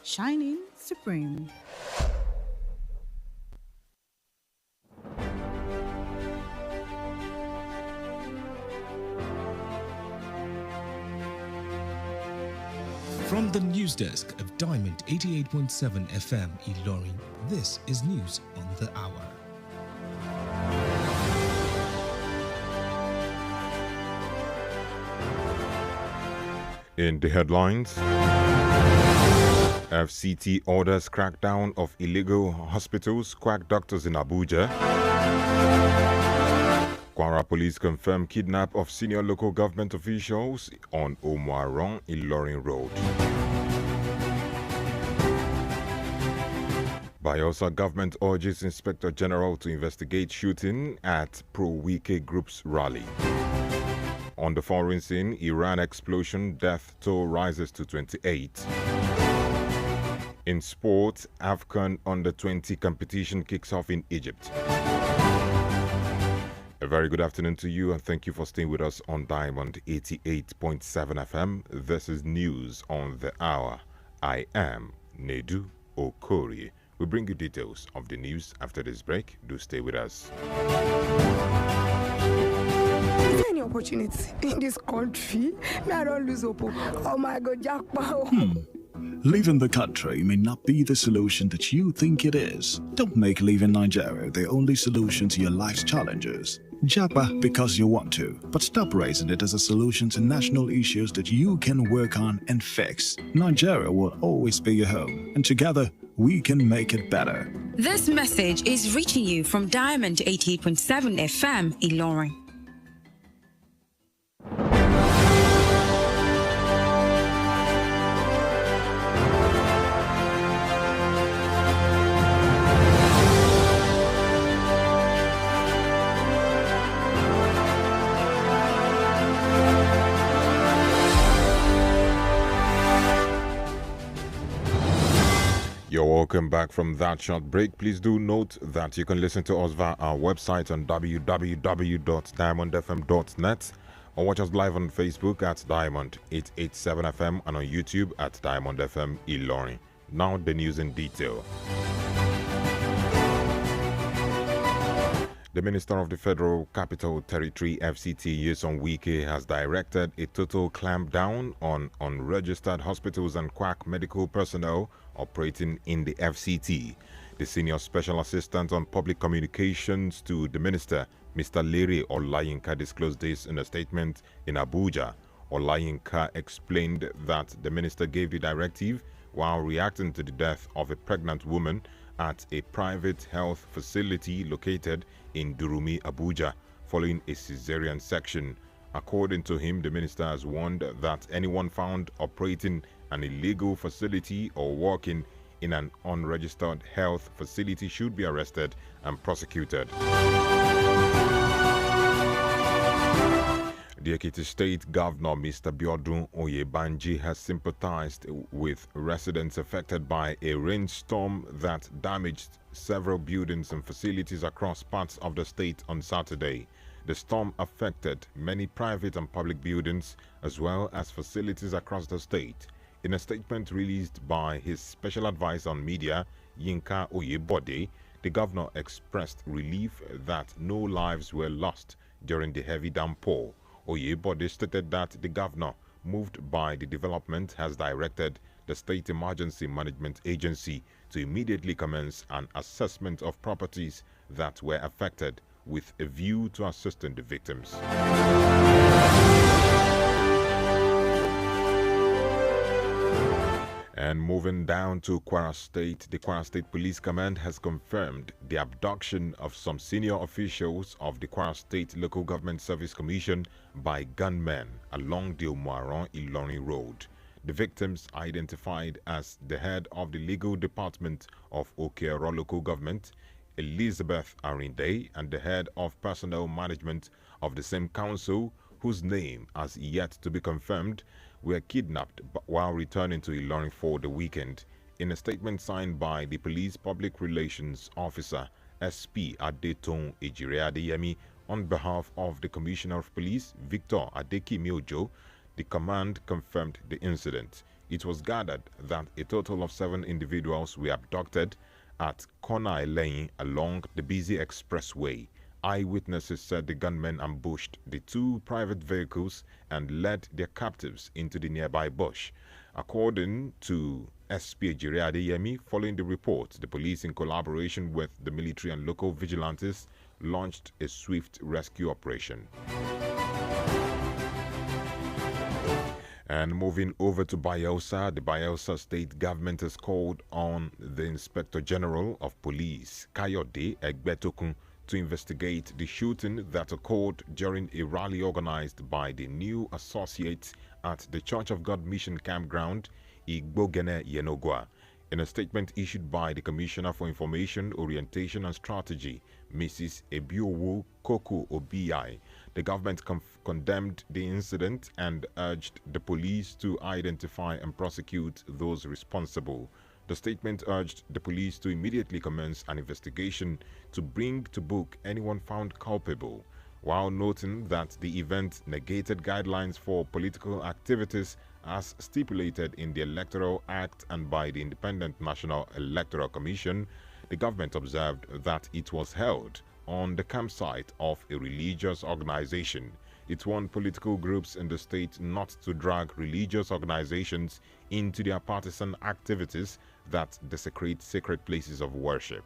shining supreme. From the news desk of Diamond 88.7 FM Ilorin, this is news on the hour. In the headlines, FCT orders crackdown of illegal hospitals, quack doctors in Abuja. Kwara police confirm kidnap of senior local government officials on Omoaron Ilorin Road. Bayelsa government urges Inspector General to investigate shooting at pro-Wike group's rally. On the foreign scene, Iran explosion, death toll rises to 28. In sport, AFCON Under-20 competition kicks off in Egypt. A very good afternoon to you, and thank you for staying with us on Diamond 88.7 FM. This is news on the hour. I am Nedu Okorie. We bring you details of the news after this break. Do stay with us. Is there any opportunity in this country? May I don't lose hope. Oh my God, jackpot. Leaving the country may not be the solution that you think it is. Don't make leaving Nigeria the only solution to your life's challenges. Japa because you want to, but stop raising it as a solution to national issues that you can work on and fix. Nigeria will always be your home, and together we can make it better. This message is reaching you from Diamond 88.7 FM Ilorin. You're welcome back from that short break. Please do note that you can listen to us via our website on www.diamondfm.net or watch us live on Facebook at Diamond 887 FM and on YouTube at Diamond FM Ilorin. Now the news in detail. The Minister of the Federal Capital Territory FCT, Nyesom Wike, has directed a total clampdown on unregistered hospitals and quack medical personnel operating in the FCT. The Senior Special Assistant on Public Communications to the Minister, Mr. Lere Olayinka, disclosed this in a statement in Abuja. Olayinka explained that the Minister gave the directive while reacting to the death of a pregnant woman at a private health facility located in Durumi, Abuja, following a cesarean section. According to him, the minister has warned that anyone found operating an illegal facility or working in an unregistered health facility should be arrested and prosecuted. The Ekiti State Governor, Mr. Biodun Oyebanji, has sympathized with residents affected by a rainstorm that damaged several buildings and facilities across parts of the state on Saturday. The storm affected many private and public buildings as well as facilities across the state. In a statement released by his special advisor on media, Yinka Oyebode, the governor expressed relief that no lives were lost during the heavy downpour. Oyebode stated that the governor, moved by the development, has directed the State Emergency Management Agency to immediately commence an assessment of properties that were affected with a view to assisting the victims. And moving down to Kwara State, the Kwara State Police Command has confirmed the abduction of some senior officials of the Kwara State Local Government Service Commission by gunmen along the Omoaron Ilorin Road. The victims, identified as the head of the legal department of Okorie Local Government, Elizabeth Arinde, and the head of personnel management of the same council, whose name has yet to be confirmed, were kidnapped while returning to Ilorin for the weekend. In a statement signed by the police public relations officer, SP Adeton Ejire Adeyemi, on behalf of the Commissioner of Police, Victor Adekimiojo, the command confirmed the incident. It was gathered that a total of 7 individuals were abducted at Kona Lane along the busy expressway. Eyewitnesses said the gunmen ambushed the 2 private vehicles and led their captives into the nearby bush. According to SP Adeyemi, following the report, the police, in collaboration with the military and local vigilantes, launched a swift rescue operation. And moving over to Bayelsa, the Bayelsa state government has called on the Inspector General of Police, Kayode Egbetokun, to investigate the shooting that occurred during a rally organized by the new associates at the Church of God Mission Campground, Igbogene Yenogwa. In a statement issued by the Commissioner for Information, Orientation and Strategy, Mrs. Ebiowu Koku Obiai, the government condemned the incident and urged the police to identify and prosecute those responsible. The statement urged the police to immediately commence an investigation to bring to book anyone found culpable, while noting that the event negated guidelines for political activities as stipulated in the Electoral Act and by the Independent National Electoral Commission. The government observed that it was held on the campsite of a religious organization. It warned political groups in the state not to drag religious organizations into their partisan activities that desecrate sacred places of worship.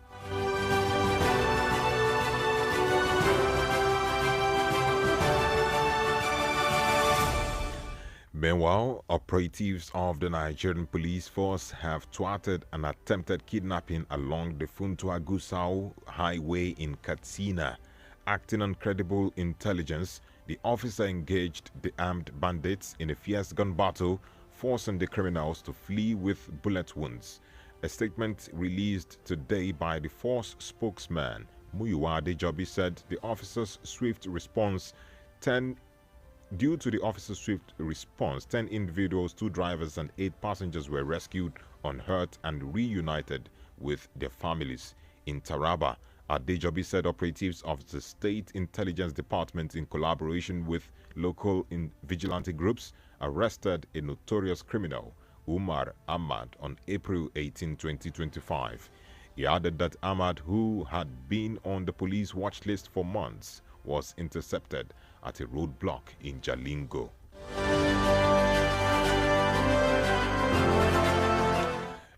Meanwhile, operatives of the Nigerian police force have thwarted an attempted kidnapping along the Funtua-Gusau highway in Katsina. Acting on credible intelligence, the officer engaged the armed bandits in a fierce gun battle, forcing the criminals to flee with bullet wounds. A statement released today by the force spokesman, Muyiwa Adejobi, said the officer's swift response, 10 individuals, 2 drivers and 8 passengers were rescued unhurt and reunited with their families. In Taraba, Adejobi said operatives of the State Intelligence Department, in collaboration with local vigilante groups, arrested a notorious criminal, Umar Ahmad, on April 18, 2025. He added that Ahmad, who had been on the police watch list for months, was intercepted at a roadblock in Jalingo.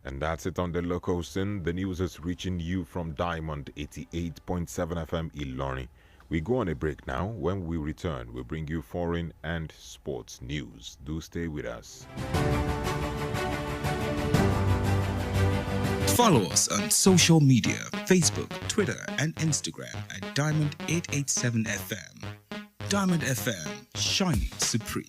And that's it on the local scene. The news is reaching you from Diamond 88.7 FM Ilorin. We go on a break now. When we return, we'll bring you foreign and sports news. Do stay with us. Follow us on social media, Facebook, Twitter, and Instagram at Diamond 887 FM. Diamond FM, shining supreme.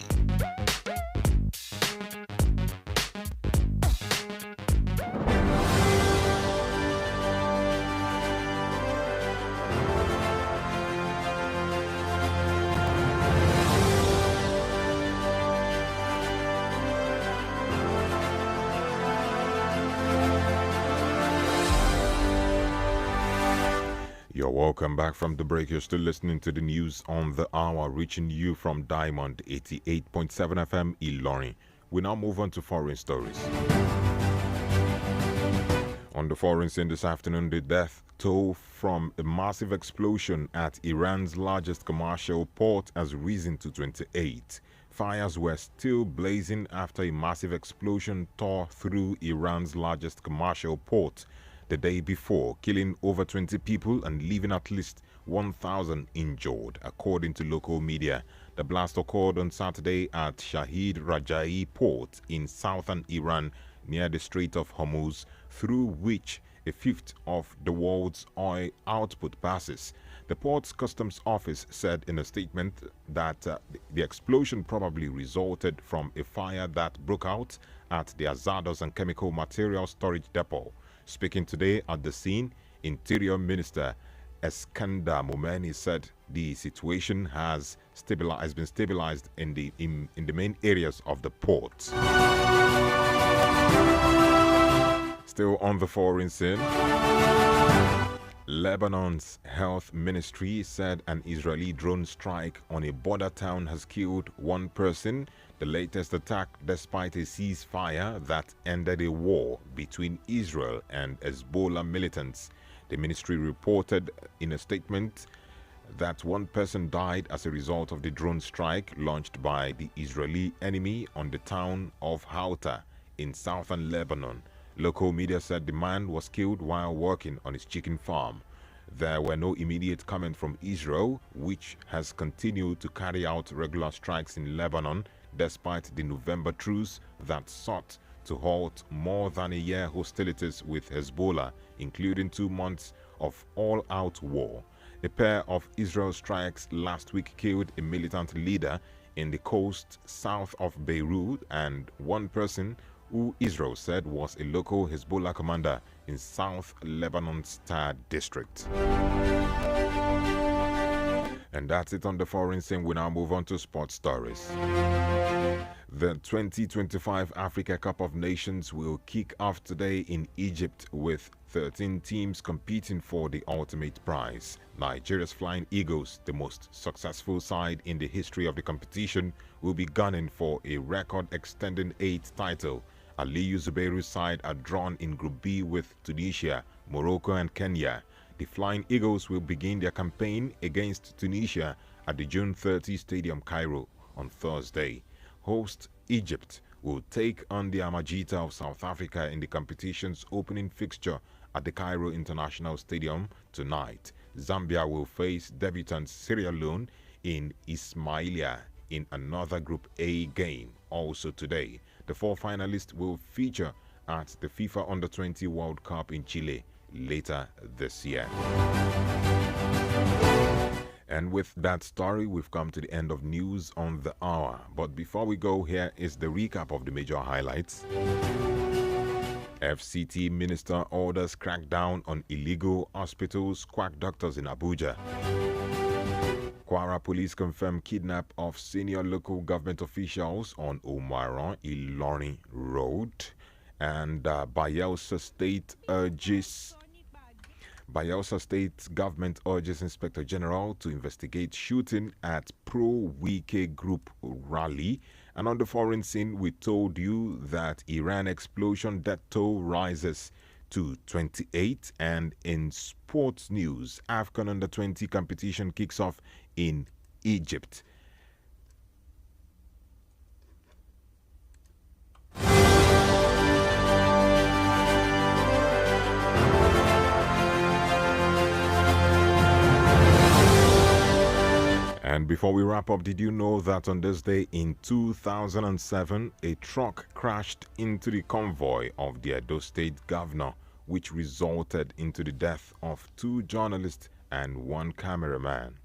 You're welcome back from the break. You're still listening to the news on the hour, reaching you from Diamond 88.7 FM Ilorin. We now move on to foreign stories. On the foreign scene this afternoon, the death toll from a massive explosion at Iran's largest commercial port has risen to 28. Fires were still blazing after a massive explosion tore through Iran's largest commercial port the day before, killing over 20 people and leaving at least 1,000 injured, according to local media. The blast occurred on Saturday at Shahid Rajai port in southern Iran near the Strait of Hormuz, through which a fifth of the world's oil output passes. The port's customs office said in a statement that the explosion probably resulted from a fire that broke out at the hazardous and chemical material storage depot. Speaking today at the scene, Interior Minister Eskandar Momeni said the situation has been stabilized in the main areas of the port. Still on the foreign scene, Lebanon's health ministry said an Israeli drone strike on a border town has killed 1 person. The latest attack despite a ceasefire that ended a war between Israel and Hezbollah militants. The ministry reported in a statement that one person died as a result of the drone strike launched by the Israeli enemy on the town of Hauta in southern Lebanon. Local media said the man was killed while working on his chicken farm. There were no immediate comment from Israel, which has continued to carry out regular strikes in Lebanon despite the November truce that sought to halt more than a year hostilities with Hezbollah, including 2 months of all-out war. A pair of Israel strikes last week killed a militant leader in the coast south of Beirut and one person who Israel said was a local Hezbollah commander in South Lebanon's Tad district. And that's it on the foreign scene. We now move on to sports stories. The 2025 Africa Cup of Nations will kick off today in Egypt with 13 teams competing for the ultimate prize. Nigeria's Flying Eagles, the most successful side in the history of the competition, will be gunning for a record-extending 8th title. Aliyu Zubairu's side are drawn in Group B with Tunisia, Morocco and Kenya. The Flying Eagles will begin their campaign against Tunisia at the June 30 Stadium Cairo on Thursday. Host Egypt will take on the Amajita of South Africa in the competition's opening fixture at the Cairo International Stadium tonight. Zambia will face debutant Sierra Leone in Ismailia in another Group A game also today. The 4 finalists will feature at the FIFA Under-20 World Cup in Chile later this year. And with that story, we've come to the end of News on the Hour. But before we go, here is the recap of the major highlights. FCT Minister orders crackdown on illegal hospitals, quack doctors in Abuja. Kwara Police confirm kidnap of senior local government officials on Omaran Ilorin Road. And Bayelsa State government urges Inspector General to investigate shooting at pro-Wike group rally. And on the foreign scene, we told you that Iran explosion death toll rises to 28. And in sports news, AFCON Under-20 competition kicks off in Egypt. And before we wrap up, did you know that on this day in 2007, a truck crashed into the convoy of the Edo State governor, which resulted into the death of 2 journalists and 1 cameraman?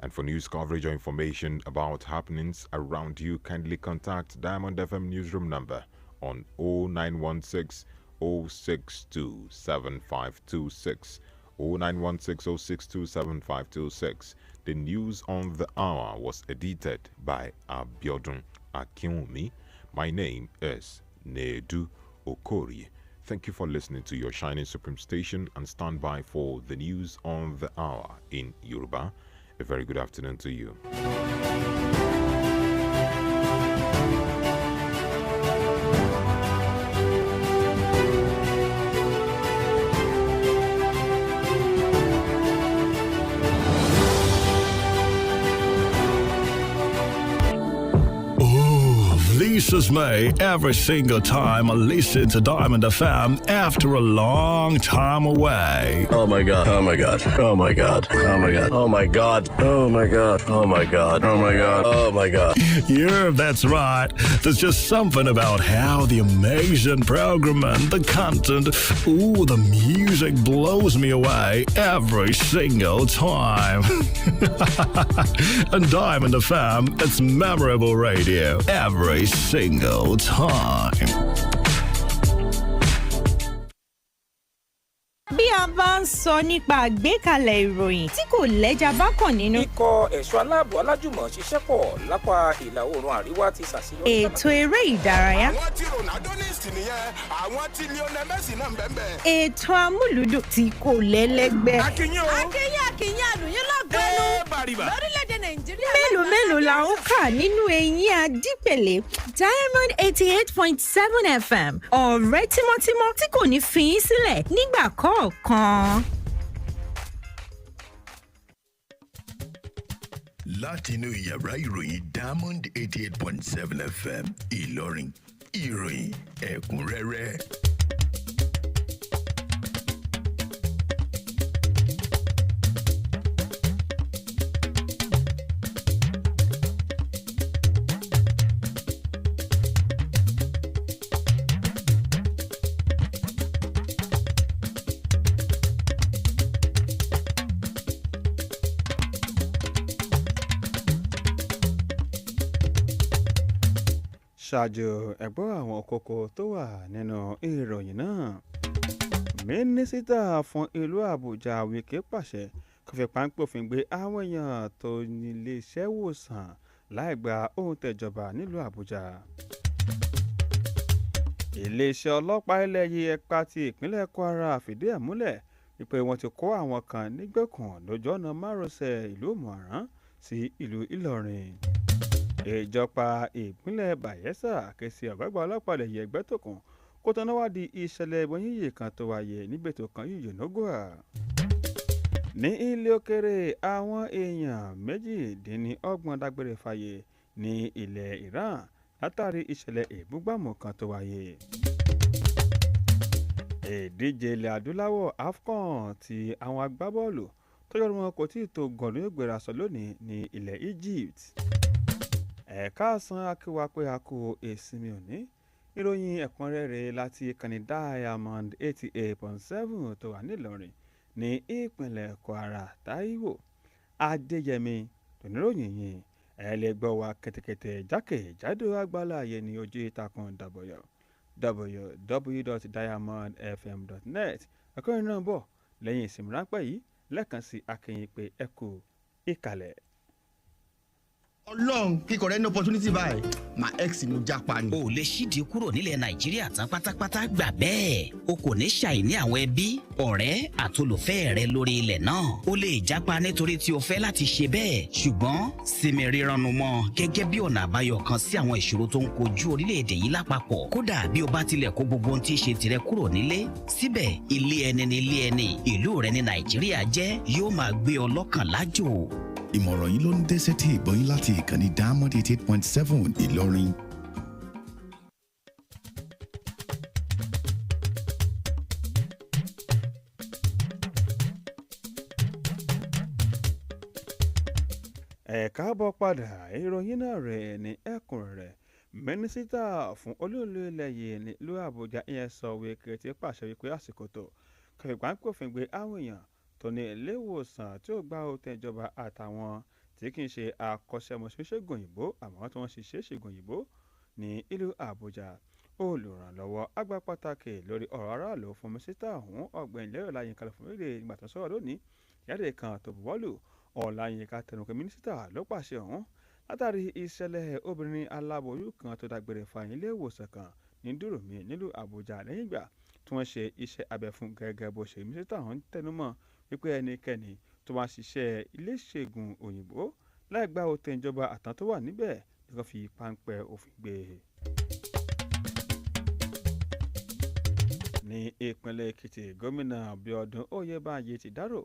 And for news coverage or information about happenings around you, kindly contact Diamond FM newsroom number on 0916 062 7526. 0916 062 7526. The news on the hour was edited by Abiodun Akinwumi. My name is Nedu Okorie. Thank you for listening to your Shining Supreme station, and stand by for the news on the hour in Yoruba. A very good afternoon to you. Pleases me every single time I listen to Diamond FM after a long time away. Oh my god, oh my god, oh my god, oh my god, oh my god, oh my god, oh my god, oh my god, oh my god. Yeah, that's right. There's just something about how the amazing program and the content, ooh, the music blows me away every single time. And Diamond FM, it's memorable radio every single time. Bí a bá ń sọ nípa àgbékalẹ̀ ìròyìn tí kò lẹ́jà bákan nínú. Ikọ̀ ẹ̀ṣọ́ aláàbò alájùmọ̀ ṣiṣẹ́ pọ̀ lápá ìlà oòrùn àríwá ti ṣàṣeyọrí. Ètò eré ìdárayá. Àwọn tí Ronaldo ní ìsìn nìyẹn, àwọn tí Lionel Messi náà ń bẹ́ẹ̀. Ètò amúlùdùn tí kò lẹ́lẹ́gbẹ́. Akínyìn o. Akínyìn àlùyìn lọ́gọ́nù lórílẹ̀‐èdè nàìjíríà. mélòó la ń kà nínú eyín adípèlé Diamond 88.7 FM ọ̀rẹ́ tímọ́tímọ́ tí kò ní fi í sílẹ̀ nígbà kọ̀ọ̀kan. látinú yàrá ìròyìn Diamond 88.7 FM Ìlọrin ìròyìn ẹ̀kúnrẹ́rẹ́. ṣáájú ẹ̀gbọ́n àwọn kókó tó wà nínú ìròyìn náà. mínísítà fún ìlú àbújá wike pàṣẹ kó fi páńpẹ́ òfin gbé àwọn èèyàn tó nílé iṣẹ́ wòsàn láì gba ohun tẹ̀jọba nílùú àbújá. iléeṣẹ́ ọlọ́pàá ilẹ̀ yìí ẹ̀ka ti ìpínlẹ̀ kwara fìdí ẹ̀ múlẹ̀ wípé wọ́n ti kó àwọn kan nígbèkùn lójú ọ̀nà márosẹ̀ ìlú mọ̀rán sí ìlú ìlọrin. ìjọba ìpínlẹ̀ bayelsa ké sí ọ̀gbẹ́gbà ọlọ́pàá ilẹ̀ yìí ẹgbẹ́tòkun kó tán náwádìí ìṣẹ̀lẹ̀ ìbọn yíyí kan tó wáyé nígbètò kan yíyí nógùà. ní ilé òkèrè àwọn èèyàn 28 dágbére fáyé ní ilẹ̀ iran látàrí ìṣẹ̀lẹ̀ ìbúgbàmù kan tó wáyé. ìdíje ilẹ̀ adúláwọ̀ afcon ti àwọn agbábọ́ọ̀lù tọ́jọ́ wọn kò tí ì tó gọ̀ọ́dún yóò gbéra sọ lónìí ní ilẹ̀ Egypt. ẹ̀ka àsán akíwá pé a kó ìsinmi òní ìròyìn ẹ̀kúnrẹ́rẹ́ láti ìkànnì Diamond 88.7 tó wà nílọrin ní ìpínlẹ̀ Kwara Taiwo Adeyemi oníròyìn yìí ẹ lè gbọ́ wa kẹ̀tẹ̀kẹ̀tẹ̀ jákèjádò àgbáláyé ní ojú ìtàkùn www.diamondfm.net ẹ̀kọ́rin náà bọ̀ lẹ́yìn ìsinmi ráńpẹ́ yìí lẹ́ẹ̀kan sí akínyìn pé ẹ kú ìkàlẹ̀. Ọlọ́run kíkọ̀ rẹ ní opportunity báyìí my ex ni ó jápa ni. o lè ṣídìí kúrò nílẹ̀ nàìjíríà tán pátápátá gbà bẹ́ẹ̀ o kò ní ṣàìní àwọn ẹbí ọ̀rẹ́ àtolùfẹ́ rẹ lórí ilẹ̀ náà o lè jápa nítorí tí o fẹ́ láti ṣe bẹ́ẹ̀ ṣùgbọ́n sinmi rírannu mọ́ gẹ́gẹ́ bí ọ̀nà àbáyọ kan sí àwọn ìṣòro tó ń kojú orílẹ̀-èdè yìí lápapọ̀ kódà bí o bá tilẹ̀ kó gbogbo ohun tí í ṣe tirẹ̀ kúrò nílé síbẹ̀ ilé ẹni ní ilé ẹni ìlú rẹ ní nàìjíríà jẹ́ yóò máa gbé ọ lọ́kàn lájò. ìmọ̀ràn yìí ló ń dé sétí ìgbọ́yìn láti ìkànnì Diamond 88.7 Ìlọrin. ẹ káàbọ̀ padà ìròyìn náà rẹ̀ ní ẹ̀kúnrẹ́rẹ́ mínísítà fún olóòlù ilẹ̀ yìí nílùú àbújá ìyẹn sọ wípé ti pàṣẹ wípé àsìkò tó kẹfìgbà ń pòfin gbé àwọn èèyàn tó ní ilé ìwòsàn tí ó gba òtẹ́ ìjọba àtàwọn tí kì í ṣe akọ́ṣẹ́mọṣẹ́ ṣègùn òyìnbó àmọ́ tí wọ́n ṣiṣẹ́ ṣègùn òyìnbó ní ìlú àbújá olùrànlọ́wọ́ àgbà pàtàkì lórí ọ̀rọ̀ aráàlú fún mínísítà ọ̀hún ọ̀gbẹ́ni lérò láyínká lọ fún méjì nígbà tó sọ̀rọ̀ lónìí ìyáde kan tó buwọ́lù ọ̀làyínká tẹnukẹ́ mínísítà ló pàṣẹ ọ̀hún látàrí ìṣẹ̀lẹ̀ obìnrin aláboyún kan tó dágbére fáyín ilé ìwòsàn kan ní dùrùmí nílùú àbújá lẹ́yìn ìgbà tí wọ́n ṣe iṣẹ́ abẹ fún gẹ́gẹ́ bó ṣe mínísítà ọ̀hún tẹnumọ́ wípé ẹnikẹ́ni tó máa ṣiṣẹ́ ilé ìṣègùn òyìnbó láì gba òtẹ́ ìjọba àtàn tó wà níbẹ̀ ni wọ́n fi páńpẹ́ òfin gbé e. ní ìpínlẹ̀ èkìtì gómìnà bíọ́dún oyèbáyé ti dárò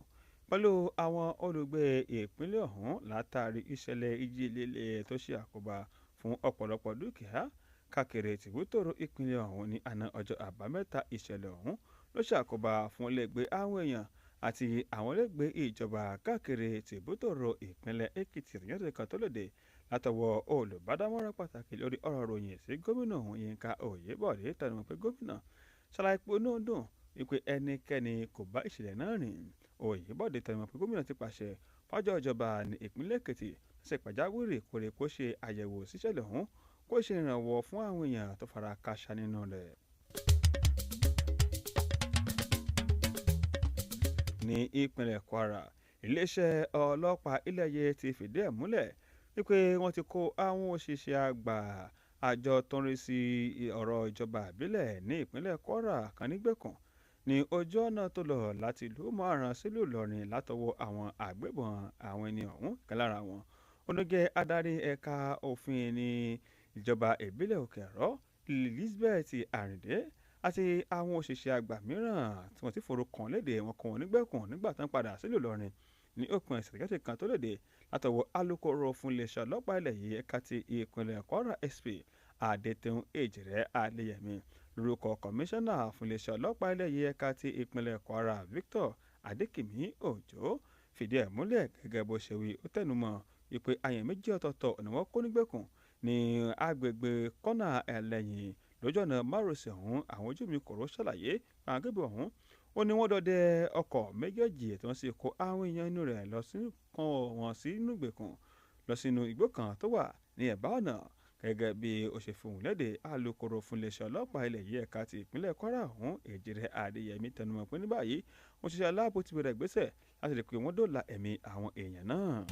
pẹ̀lú àwọn olùgbé ìpínlẹ̀ ọ̀hún látàrí ìṣẹ̀lẹ̀ ìjì líle tó ṣe àkóbá fún ọ̀pọ̀lọpọ̀ dúkìá káàkiri tìbútòrò ìpínlẹ̀ ọ̀hún ní àná ọjọ́ àbámẹ́ta ìṣẹ̀lẹ̀ ọ̀hún ló ṣàkóbá fún ilégbèé àwọn èèyàn àti àwọn ilégbèé ìjọba káàkiri tìbútòrò ìpínlẹ̀ èkìtì ìrìnàjò kan tó lòdì látọwọ́ olùbádámọ̀ràn pàtàkì lórí ọ̀rọ̀ ròyìn sí gómìnà ọ̀hún yínká oyèbọ̀dé tẹnumọ́ pé gómìnà ṣàlàyé pé inú dùn wípé ẹnikẹ́ni kò bá ìṣẹ̀lẹ̀ náà rìn oyèbọ̀dé tẹnumọ́ pé gómìnà ti pàṣẹ fọ́jọ́ ìjọba ní ìpínlẹ̀ èkìtì ṣe pàjáwìrì kórè kó ṣe àyẹ̀wò síṣẹ̀lẹ̀ ọ̀hún kó ṣe ìrànwọ́ fún àwọn èèyàn tó fara káṣá nínú rẹ̀. ní ìpínlẹ̀ kwara iléeṣẹ́ ọlọ́pàá ilẹ̀ yìí ti fìdí ẹ̀ múlẹ̀ wípé wọ́n ti kó àwọn òṣìṣẹ́ àgbà àjọ tó ń rí sí ọ̀rọ̀ ìjọba ìbílẹ̀ ní ìpínlẹ̀ kwara kan nígbèkùn ní ojú ọ̀nà tó lọ láti ìlú márùn sílùú Ìlọrin látọwọ́ àwọn àgbébọn àwọn ẹni ọ̀hún kan lára wọn onígẹ̀ adarí ẹ̀ka òfin ní ìjọba ìbílẹ̀ Òkè Àró Elizabeth Àrìndé àti àwọn òṣìṣẹ́ àgbà mìíràn tí wọ́n ti forúkọ léde wọn kàn wọ́n nígbèkùn nígbà tán padà sílùú Ìlọrin ní òpin ìsìnkẹ́sì kan tó léde látọwọ́ alukoro fún iléeṣẹ́ ọlọ́pàá ilẹ̀ yìí ẹ̀ka ti ìpínlẹ̀ Kwara SP Adétẹ̀hún Èjìrẹ́ Adéyẹmí lórúkọ kọmíṣánná fún iléeṣẹ́ ọlọ́pàá ilẹ̀ yìí ẹ̀ka ti ìpínlẹ̀ Kwara Victor Adékìmí Òjó fìdí ẹ̀ múlẹ̀ gẹ́gẹ́ bó ṣe wí ó tẹnumọ́ wípé àyàn méjì ọ̀tọ̀ọ̀tọ̀ ni wọ́n kó nígbèkùn ní agbègbè kọ́nà ẹlẹ́yìn lójú ọ̀nà márosẹ̀ ọ̀hún àwọn ojú mi kòró ṣàlàyé àgbègbè ọ̀hún ó ní wọ́n dọdẹ ọkọ̀ méjèèjì tí wọ́n sì kó àwọn èèyàn inú rẹ̀ lọ sí kan wọn sínú ìgbèkùn lọ sínú igbó kan tó wà ní ẹ̀bá ọ̀nà gẹ́gẹ́ bí ó ṣe fohùn lédè alukoro fún iléeṣẹ́ ọlọ́pàá ilẹ̀ yìí ẹ̀ka ti ìpínlẹ̀ Kwara ọ̀hún Èjìrẹ́ Adéyẹmí tẹnumọ́ pé ní báyìí wọ́n ṣiṣẹ́ aláàbò ti bẹ̀rẹ̀ ìgbésẹ̀ láti lè pé wọ́n dóòlà ẹ̀mí àwọn èèyàn náà.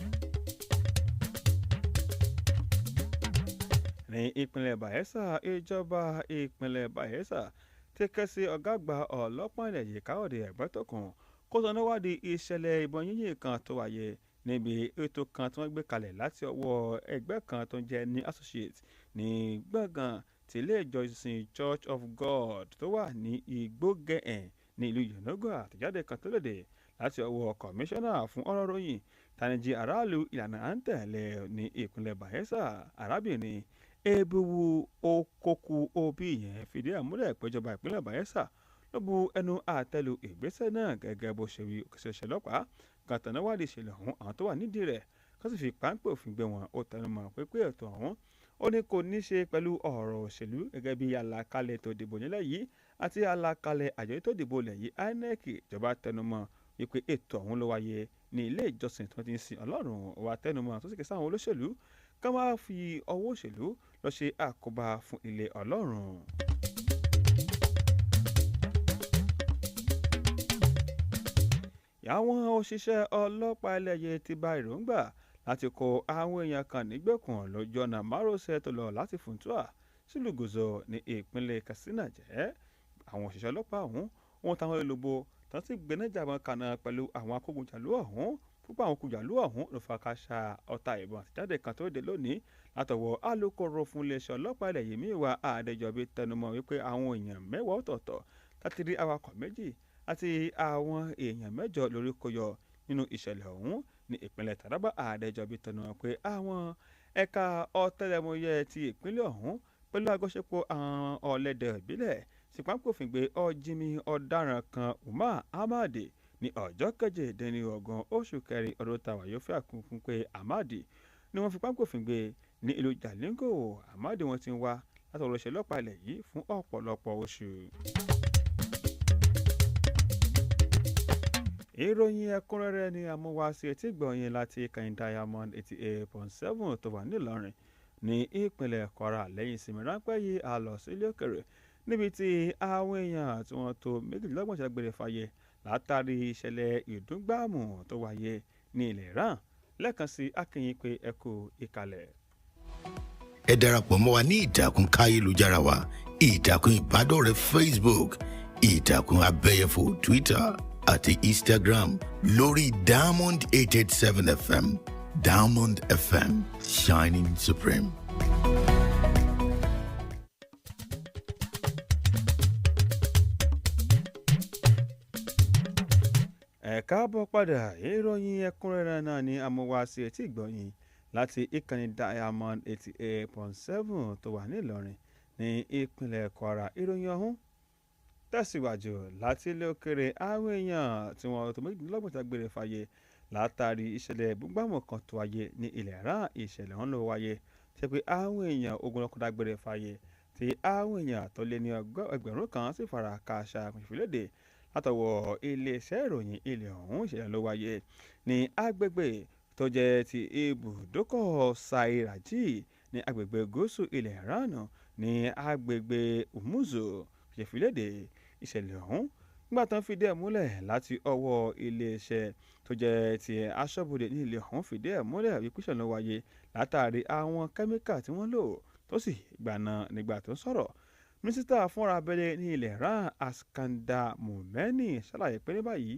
ní ìpínlẹ̀ Bayelsa ìjọba ìpínlẹ̀ Bayelsa ti ké sí ọ̀gá àgbà ọlọ́pàá ilẹ̀ yìí Káyọ̀dé Ẹ̀gbẹ́tókun kó tó níwádìí ìṣẹ̀lẹ̀ ìbọn yínyìn kan tó wáyé níbi ètò kan tí wọ́n gbé kalẹ̀ láti ọwọ́ ẹgbẹ́ kan tó ń jẹ́ ní associate ní gbọ̀ngàn tí ilé ìjọsìn Church of God tó wà ní Igbógẹ̀ẹ́ ní ìlú Yonogo àtẹ̀jáde kan tó léde láti ọwọ́ kọmíṣánná fún ọ̀rọ̀ ròyìn tanijí aráàlú ìlànà à ń tẹ̀lé ní ìpínlẹ̀ Bayelsa arábìnrin Ebuwu Okoku Obi yẹn fìdí ẹ̀ múlẹ̀ péjọba ìpínlẹ̀ Bayelsa ló bu ẹnu àtẹ́lu ìgbésẹ̀ náà gẹ́gẹ́ bó ṣe wí òṣìṣẹ́ ọlọ́pàá gàtànáwádìí ìṣẹ̀lẹ̀ ọ̀hún àwọn tó wà nídìí rẹ̀ kó sì fi páńpẹ́ òfin gbé wọn ó tẹnumọ́ pé ètò ọ̀hún ó ní kò ní ṣe pẹ̀lú ọ̀rọ̀ òṣèlú gẹ́gẹ́ bí àlàkalẹ̀ tó dìbò nílẹ̀ yìí àti àlàkalẹ̀ àjọ tó dìbò lẹ̀ yìí INEC ìjọba tẹnumọ́ wípé ètò ọ̀hún ló wáyé ní ilé ìjọsìn tí wọ́n ti ń sin Ọlọ́run ó wá tẹnumọ́ tó sì ké sáwọn olóṣèlú ká má fi ọwọ́ òṣèlú lọ ṣe àkóbá fún ilé Ọlọ́run. àwọn òṣìṣẹ́ ọlọ́pàá ilẹ̀ yìí ti bá èròǹgbà láti kó àwọn èèyàn kan nígbèkùn lójú ọ̀nà márosẹ̀ tó lọ láti Funtua sílùú Gúúsù ní ìpínlẹ̀ Katsina jẹ́ àwọn òṣìṣẹ́ ọlọ́pàá ọ̀hún wọn táwọn olóbo tó ti gbẹ́nàjàmọ́ kaná pẹ̀lú àwọn akógunjàlú ọ̀hún púpọ̀ àwọn akógunjàlú ọ̀hún ló fa káṣá ọta ìbọn àtijáde kan tó dé lónìí látọwọ́ alukoro fún iléeṣẹ́ ọlọ́pàá ilẹ̀ yìí Míwà Adéjọbí tẹnumọ́ wípé àwọn èèyàn mẹ́wàá ọ̀tọ̀ọ̀tọ̀ láti rí awakọ̀ méjì àti àwọn èèyàn mẹ́jọ lórí kó yọ nínú ìṣẹ̀lẹ̀ ọ̀hún ní ìpínlẹ̀ Taraba. Adéjọbí tẹnumọ́ pé àwọn ẹ̀ka ọ̀tẹlẹ̀múyẹ́ ti ìpínlẹ̀ ọ̀hún pẹ̀lú àjọṣepọ̀ àwọn ọ̀lẹ́dẹ̀ ìbílẹ̀ sípàǹpòfin gbé ọ̀jìnmí ọ̀daràn kan Umar Ahmad ní ọjọ́ kejìdínlọ́gbọ̀n oṣù kẹrin ọdún tàwa yóò fẹ́ àkùnkùn pé Ahmad ni wọ́n fi páńpòfin gbé ní ìlú Jalingo. Ahmad wọn ti ń wá látọ̀rọ̀ òṣèlú ọlọ́pàá ilẹ̀ yìí fún ọ̀pọ̀lọpọ̀ oṣù. ìròyìn ẹ̀kúnrẹ́rẹ́ ni àmúwáṣe etí gbọ̀nyìn láti ìkànnì Diamond 88.7 tó wà nílọrin ní ìpínlẹ̀ Kwara. lẹ́yìn ìsinmi ráńpẹ́ yìí a lọ sílé òkèrè níbi tí àwọn èèyàn tí wọ́n tó méjìlélọ́gbọ̀n ṣàgbére fàyè látàrí ìṣẹ̀lẹ̀ ìdúngbàmù tó wáyé ní ilẹ̀ Iran. lẹ́ẹ̀kan sí akínyìn pé ẹ kú ìkàlẹ̀. ẹ darapọ̀ mọ́ wa ní ìtàkùn káyélujára wa ìtàkùn ìbádọ́rẹ̀ẹ́ Facebook ìtàkùn abẹ́yẹfò Twitter àti Instagram lórí Diamond 887 FM. Diamond FM, shining supreme. ẹ káàbọ̀ padà ìròyìn ẹ̀kúnrẹ́rẹ́ náà ní amúwáṣe etí ìgbọ̀nyìn láti ìkànnì Diamond 88.7 tó wà nílọrin ní ìpínlẹ̀ Kwara. ìròyìn ọ̀hún tẹ̀síwájú láti ilé òkèrè. àwọn èèyàn tí wọ́n tó méjìlélọ́gbọ̀n ṣàgbére fàyè látàrí ìṣẹ̀lẹ̀ búgbàmù kan tó wáyé ní ilẹ̀ Iran. ìṣẹ̀lẹ̀ ọ̀hún ló wáyé ṣe pé àwọn èèyàn ogun ọkọ̀ dágbére fàyè tí àwọn èèyàn tó lé ní ẹgbẹ̀rún kan sì fara káàṣà ìfìlédè látọwọ́ iléeṣẹ́ ìròyìn ilẹ̀ ọ̀hún. ìṣẹ̀lẹ̀ ló wáyé ní agbègbè tó jẹ́ ti ibùdókọ̀ Sairaji ní agbègbè gúúsù ilẹ̀ Iran ní agbègbè Umuzu ìfìlédè. ìṣẹ̀lẹ̀ ọ̀hún nígbà tán fìdí ẹ̀ múlẹ̀ láti ọwọ́ iléeṣẹ́ tó jẹ́ ti aṣọ́bodè ní ilẹ̀ ọ̀hún fìdí ẹ̀ múlẹ̀ wípé ìṣẹ̀lẹ̀ ló wáyé látàrí àwọn kẹ́míkà tí wọ́n lò tó sì gbaná nígbà tó ń sọ̀rọ̀ mínísítà fúnra abẹ́lé ní ilẹ̀ Iran Askandar Moumeni ṣàlàyé pé ní báyìí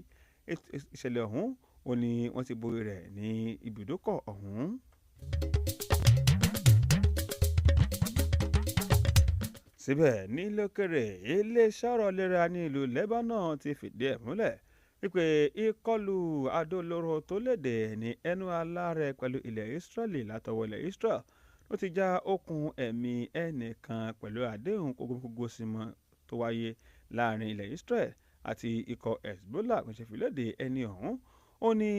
ìṣẹ̀lẹ̀ ọ̀hún ó ní wọ́n ti borí rẹ̀ ní ibùdókọ̀ ọ̀hún. síbẹ̀ nílòkèrè iléeṣẹ́ ọ̀rọ̀ ìlera ní ìlú Lebanon ti fìdí ẹ̀ múlẹ̀ wípé ìkọlù àdó olóró tó léde ní ẹnu àlá rẹ̀ pẹ̀lú ilẹ̀ Israeli látọwọ́ ilẹ̀ Israel ló ti já okùn ẹ̀mí ẹnìkan pẹ̀lú àdéhùn kógókógó símọ́ tó wáyé láàrin ilẹ̀ Israel àti ikọ̀ Hezbollah kò ṣe fìlédè ẹni ọ̀hún ó ní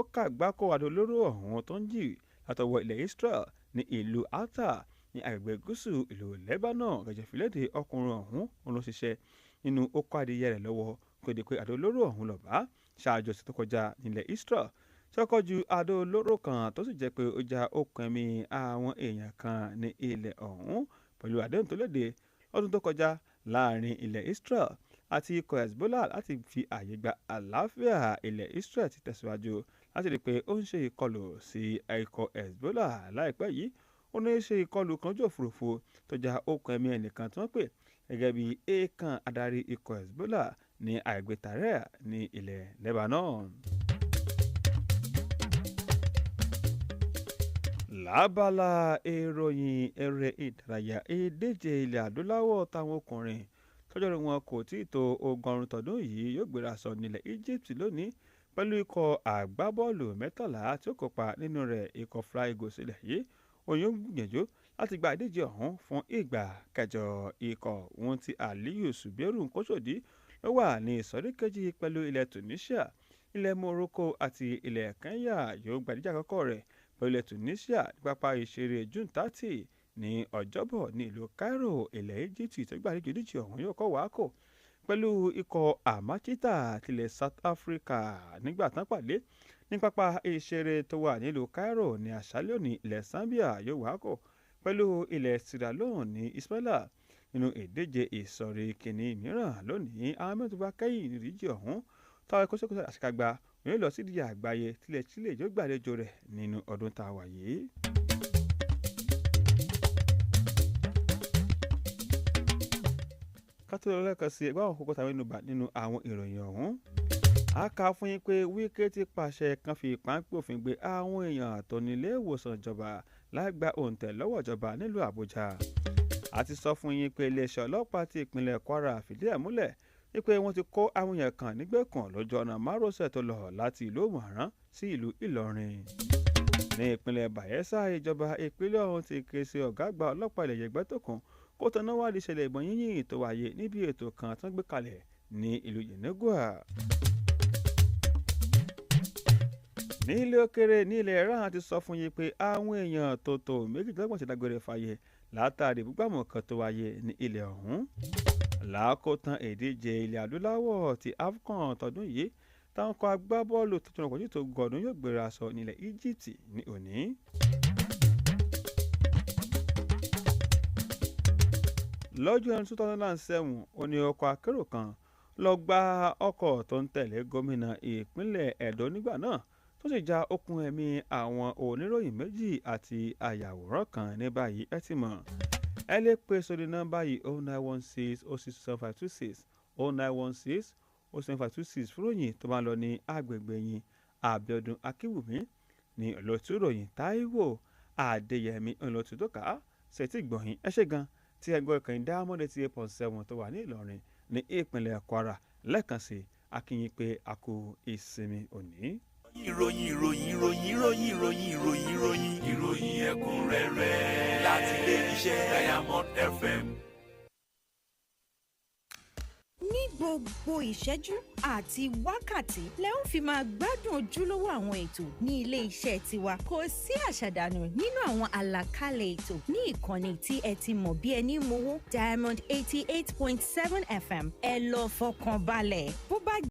ó kàgbákò àdó olóró ọ̀hún tó ń jì látọwọ́ ilẹ̀ Israel ní ìlú Alta ní agbègbè gúúsù ìlú Lebanon kò ṣe fìlédè ọkùnrin ọ̀hún ló ṣiṣẹ́ nínú oko adìyẹ rẹ̀ lọ́wọ́ kó di pé àdó olóró ọ̀hún lọ bá ṣáájú ọ̀sẹ̀ tó kọjá nílẹ̀ Israel ṣọ́kọ́ ju àdó olóró kan tó sì jẹ́ pé ó já okùn ẹ̀mí àwọn èèyàn kan ní ilẹ̀ ọ̀hún pẹ̀lú àdéhùn tó léde lọ́dún tó kọjá láàrin ilẹ̀ Israel àti ikọ̀ Hezbollah láti fi àyè gba àlàáfíà ilẹ̀ Israel ti tẹ̀síwájú láti rí i pé ó ń ṣe ìkọlù sí ikọ̀ Hezbollah láìpẹ́ yìí ó ní ṣe ìkọlù kan ojú òfurufú tó já okùn ẹ̀mí ẹnìkan tí wọ́n pè gẹ́gẹ́ bí èèkàn adarí ikọ̀ Hezbollah ní àgbè Taiwo ní ilẹ̀ Lebanon. lábala ìròyìn eré ìdárayá ìdíje ilẹ̀ adúláwọ̀ táwọn ọkùnrin tọ́jọ́ wọn kò tí ì tó 100 tọdún yìí yóò gbéra sọ nílẹ̀ Egypt lónìí pẹ̀lú ikọ̀ àgbábọ́ọ̀lù 13 tí ó kópa nínú rẹ̀ ikọ̀ Fly Eagles ilẹ̀ yìí òyìn gbìyànjú láti gba ìdíje ọ̀hún fún ìgbà kẹjọ ikọ̀ wọn ti Aliyu Suberu Nkosodi ló wà ní ìsọ̀rí kejì pẹ̀lú ilẹ̀ Tunisia ilẹ̀ Morocco àti ilẹ̀ Kenya yóò gba ìdíje àkọ́kọ́ rẹ̀ pẹ̀lú ilẹ̀ Tunisia ní pápá ìṣeré June 30 ní ọjọ́bọ̀ ní ìlú Cairo ilẹ̀ Egypt tó gbàlejò ìdíje ọ̀hún yóò kọ́ wàákò pẹ̀lú ikọ̀ Amachita tilẹ̀ South Africa nígbà tán pàdé ní pápá ìṣeré tó wà nílùú Cairo ní àṣálẹ́ òní ilẹ̀ Zambia yóò wàákò pẹ̀lú ilẹ̀ Sierra Leone ní Ismaila nínú ìdíje ìsọ̀rí kìíní mìíràn lónìí àwọn mẹ́rin tó bá kẹ́yìn ní ìdíje ọ̀hún táwọn ẹ̀kọ́ sẹ́kọ̀ọ́ àṣekágbá òun lọ sí ìdíje àgbáyé tilẹ̀ Chile yóò gbàlejò rẹ̀ nínú ọdún tá a wà yìí. kátó lẹ́ẹ̀kan sí ẹgbẹ́ àwọn kókó tàbí nínú àwọn ìròyìn ọ̀hún a kà fún yín pé Wike ti pàṣẹ kan fi páńpẹ́ òfin gbé àwọn èèyàn tó nílé ìwòsàn ìjọba láì gba òǹtẹ̀ lọ́wọ́ ìjọba nílùú Àbújá a ti sọ fún yín pé iléeṣẹ́ ọlọ́pàá ti ìpínlẹ̀ Kwara fìdí ẹ̀ múlẹ̀ wípé wọ́n ti kó àwọn èèyàn kan nígbèkùn lójú ọ̀nà márosẹ̀ tó lọ láti ìlú Òmùaran sí ìlú Ìlọrin ní ìpínlẹ̀ Bayelsa ìjọba ìpínlẹ̀ ọ̀hún ti ké sí ọ̀gá àgbà ọlọ́pàá ilẹ̀ Yẹgbẹ́tókun kó tanná wádìí ìṣẹ̀lẹ̀ ìbọn yínyìn tó wáyé níbi ètò kan tó ń gbé kalẹ̀ ní ìlú Yenagua. ní ilé òkèrè ní ilẹ̀ Iran ti sọ fún yín pé àwọn èèyàn tó tó 22 ti dágbére fáyé látàrí búgbàmù kan tó wáyé ní ilẹ̀ ọ̀hún. lákòótán ìdíje ilẹ̀ adúláwọ̀ ti AFCON tọdún yìí táwọn kan agbábọ́ọ̀lù tó tún ọkọ̀ tó gọ̀ọ́dún yóò gbéra sọ nílẹ̀ Egypt ní òní. lọ́jọ́ 2007 ó ní ọkọ̀ akérò kan lọ gba ọkọ̀ tó ń tẹ̀lé gómìnà ìpínlẹ̀ Ẹdó nígbà náà tó sì já okùn ẹ̀mí àwọn oníròyìn méjì àti ayàwòrán kan ní báyìí ẹ ti mọ̀ ẹ lè pè sórí nọ́mbà yìí 0916 06756 0916 07526 fúròyìn tó bá lọ ní agbègbè yín Abíọ́dún Akínwùmí ní olóòtú ìròyìn Táíwò Adéyẹmí olóòtú tó kà á ṣètì gbọ̀yìn ẹ ṣé gan tí ẹgbẹ́ ìkànnì Diamond 88.7 tó wà ní Ìlọrin ní ìpínlẹ̀ Kwara lẹ́ẹ̀kan sí akínyìn pé a kú ìsinmi òní. ìròyìn ẹ̀kúnrẹ́rẹ́ láti ilé iṣẹ́ Diamond FM. ní gbogbo ìṣẹ́jú àti wákàtí lẹ ń fi máa gbádùn ojúlówó àwọn ètò ní ilé iṣẹ́ tiwa kò sí àṣàdànù nínú àwọn àlàkalẹ̀ ètò ní ìkànnì tí ẹ ti mọ̀ bí ẹni mowó Diamond 88.7 FM ẹ lọ fọkàn balẹ̀ bó bá